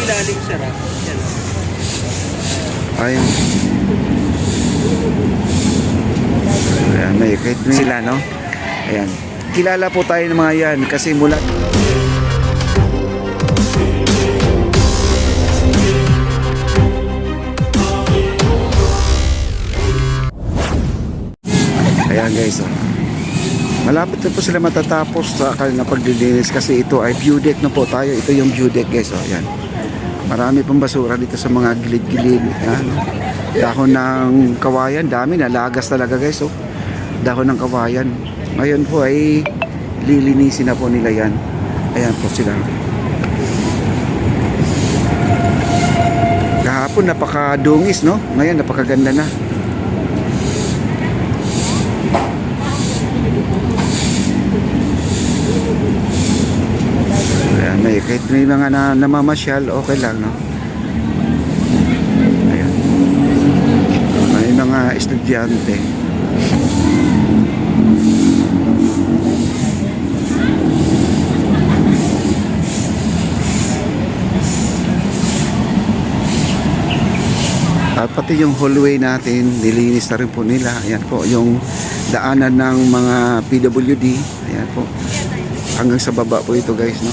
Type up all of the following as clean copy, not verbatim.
ilalim sarap. Yan. Ayun. Ayan, may kahit sila, no? Ayan. Kilala po tayo ng mga yan kasi mula... Ayan guys, oh. Malapit na po sila matatapos sa kanilang paglilinis kasi ito ay view deck na po tayo. Ito yung view deck guys, oh. Ayan. Marami pong basura dito sa mga gilid-gilid. Ayan. Dahon ng kawayan, dami, nalagas talaga guys, oh. Dahon ng kawayan. Ngayon po ay lilinisin na po nila yan. Ayan po sila. Kahapon napakadungis, no? Ngayon napakaganda na. Ayan, kahit may mga namamasyal, okay lang, no? Ayan. May mga estudyante. At pati yung hallway natin, nilinis na rin po nila. Ayan po, yung daanan ng mga PWD. Ayan po. Hanggang sa baba po ito guys, no?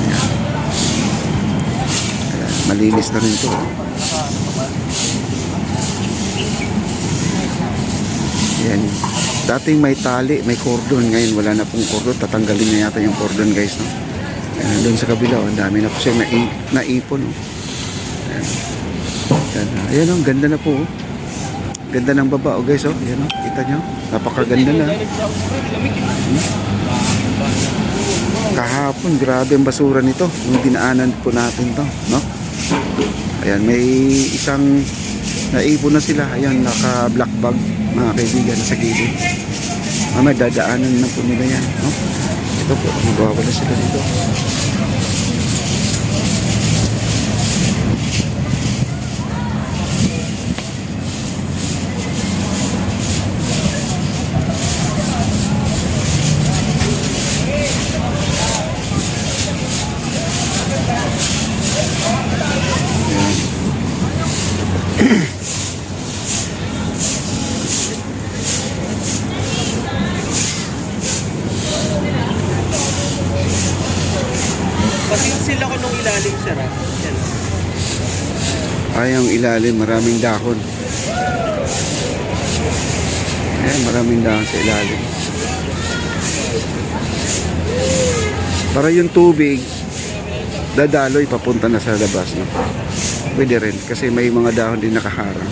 Ayan. Ayan, malinis na rin ito. Ayan. Dating may tali, may cordon. Ngayon wala na pong cordon. Tatanggalin na yata yung cordon guys, no? Ayan, doon sa kabila, ang dami na po siya naipon, no? Ayan, ang ganda na po, oh. Ganda ng baba, oh guys, oh. Ayan, oh. Kita nyo, napakaganda na. Kahapon, grabe ang basura nito nung dinaanan po natin to, no? Ayan, may isang naipon na sila. Ayan, naka black bag, mga kaibigan, sa gilid. Mamaya dadaanan na po nila yan, no? Ito po, magwawala sila dito. Pati yung sila ko nung ilalim sarap. Yan. Ay, ang ilalim, maraming dahon. Ayan, maraming dahon sa ilalim. Para yung tubig dadaloy papunta na sa labas, no? Pwede rin kasi may mga dahon din nakaharang.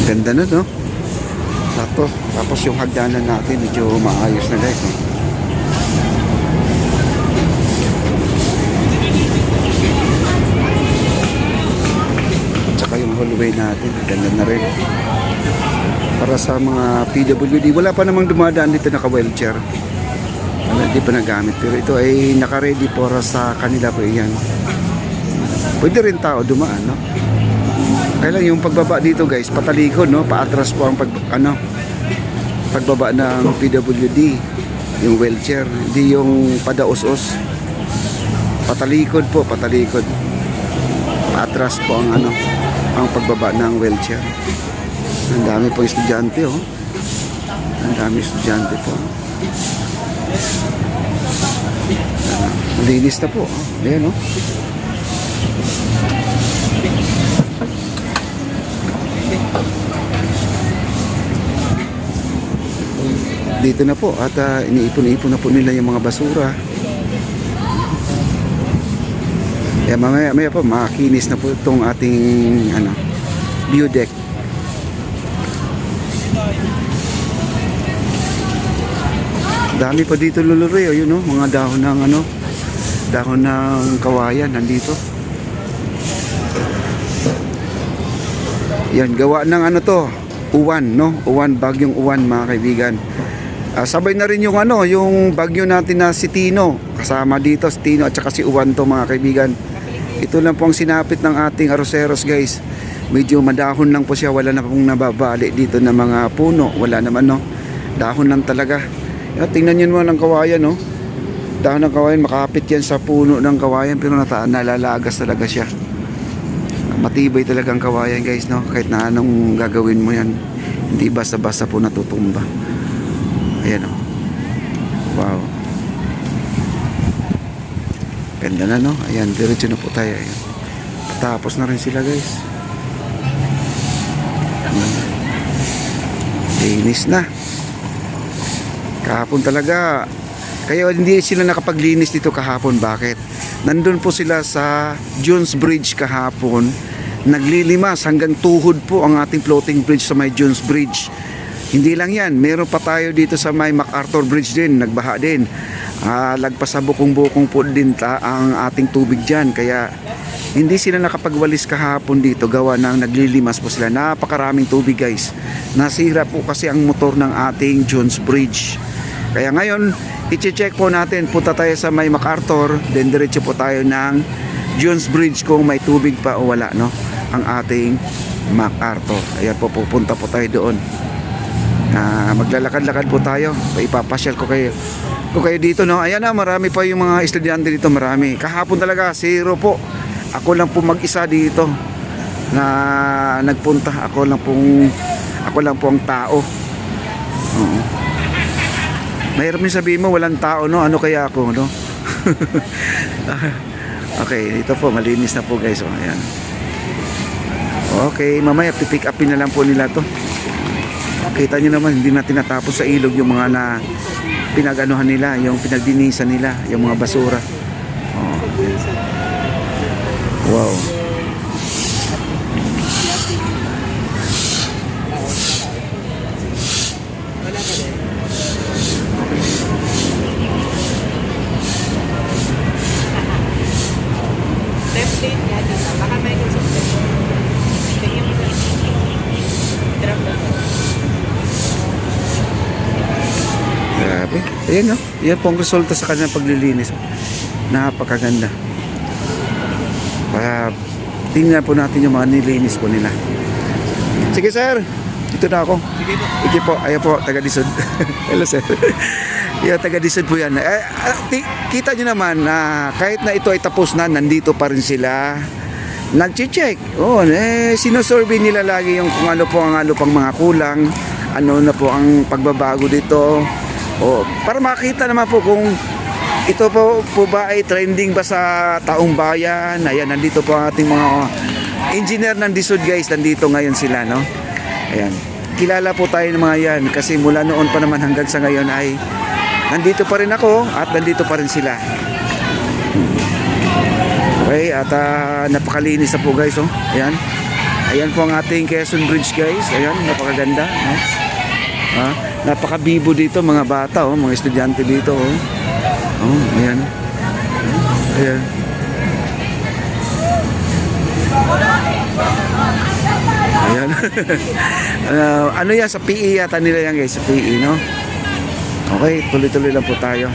Ganda na, no? Tapos yung hagdanan natin medyo maayos na guys, no? Tsaka yung hallway natin, ganda na rin. Para sa mga PWD, wala pa namang dumadaan dito naka-wheelchair. Hindi pa nagamit, pero ito ay naka-ready para sa kanila po yan. Pwede rin tao dumaan, no? Kailan yung pagbaba dito guys, patalikod, no? Paatras po ang pagbaba ng PWD, yung wheelchair, hindi yung padaos-os. Patalikod po, patalikod. Paatras po ang ang pagbaba ng wheelchair. Ang dami po estudyante, oh. Ang dami estudyante po. Linis na po, oh. Ayan, oh. Dito na po at iniipon-ipon na po nila yung mga basura. Kaya mamaya po makinis na po itong ating view deck. Dami pa dito luluroy, oh, yun, oh, mga dahon ng Dahon ng kawayan nandito. Yan, gawa ng ano to, uwan, no? Uwan, bagyong uwan, mga kaibigan. Sabay na rin yung ano, yung bagyo natin na si Tino. Kasama dito si Tino at saka si Uwan to, mga kaibigan. Ito lang po ang sinapit ng ating Arroceros, guys. Medyo madahon lang po siya, wala na pong nababali dito na mga puno. Wala naman, no? Dahon lang talaga. Yan, tingnan nyo naman ang kawayan, no? Dahon ng kawayan, makapit yan sa puno ng kawayan, pero nalalagas talaga siya. Matibay talaga ang kawayan, guys, no? Kahit na anong gagawin mo yan, hindi basta-basta po natutumba. Ayan, oh. Wow. Ganda na, no? Ayan, diretso na po tayo. Ayan. Tapos na rin sila, guys. Linis na. Kahapon talaga. Kaya hindi sila nakapaglinis dito kahapon. Bakit? Nandun po sila sa Jones Bridge kahapon. Naglilimas hanggang tuhod po ang ating floating bridge sa may Jones Bridge. Hindi lang yan, meron pa tayo dito sa may MacArthur Bridge din, nagbaha din. Lagpas sa bukong-bukong po din ang ating tubig dyan. Kaya hindi sila nakapagwalis kahapon dito, gawa ng naglilimas po sila. Napakaraming tubig, guys. Nasira po kasi ang motor ng ating Jones Bridge. Kaya ngayon, i-check po natin, punta tayo sa may MacArthur, then diretso po tayo ng Jones Bridge kung may tubig pa o wala, no? Ang ating MacArthur. Ayan po, pupunta po tayo doon. Maglalakad-lakad po tayo. Ipapasyal ko kayo. Kung kayo dito, no? Ayan na, marami pa yung mga estudyante dito, marami. Kahapon talaga, 0 po. Ako lang po mag-isa dito na nagpunta. Ako lang po ang tao. Oo. Mahirap din sabihin mo walang tao, no? Ano kaya ako, no? Okay, ito po, malinis na po, guys. Ayan. Okay, mamaya pipick upin na lang po nila to. Kita nyo naman, hindi na tinatapos sa ilog yung mga na pinag-anuhan nila, yung pinagdinisan nila, yung mga basura. Oh. Wow. Template niya dito. Baka may consultation. Tingin mo sa drop na. Grabe. Ayan, no? Yan po ang resulta sa kanilang paglilinis. Napakaganda. Tingnan po natin yung mga nilinis po nila. Sige, sir. Dito na ako. Sige po. Sige po. Ayan po, taga-Disod. Hello, sir. Yeah, taga-Disod po yan. Kita nyo naman na kahit na ito ay tapos na, nandito pa rin sila. Nag-check. Sinosurvey nila lagi yung kung ano po ang pang mga kulang. Ano na po ang pagbabago dito. Para makita naman po kung ito po ba ay trending ba sa taong bayan. Ayan, nandito po ang ating mga engineer ng Disod, guys. Nandito ngayon sila, no? Ayan. Kilala po tayo ng mga yan kasi mula noon pa naman hanggang sa ngayon ay nandito pa rin ako at nandito pa rin sila. Okay, at napakalinis na po, guys, oh. Ayan. Ayan po ang ating Quezon Bridge, guys. Ayan, napakaganda, no? Napakabibo dito, mga bata, oh, mga estudyante dito, oh. Oh, ayan. Ayan. Ayan. Ano yan, sa PE yata nila yan, guys, sa PE, no? Okay, tuloy-tuloy lang po tayo.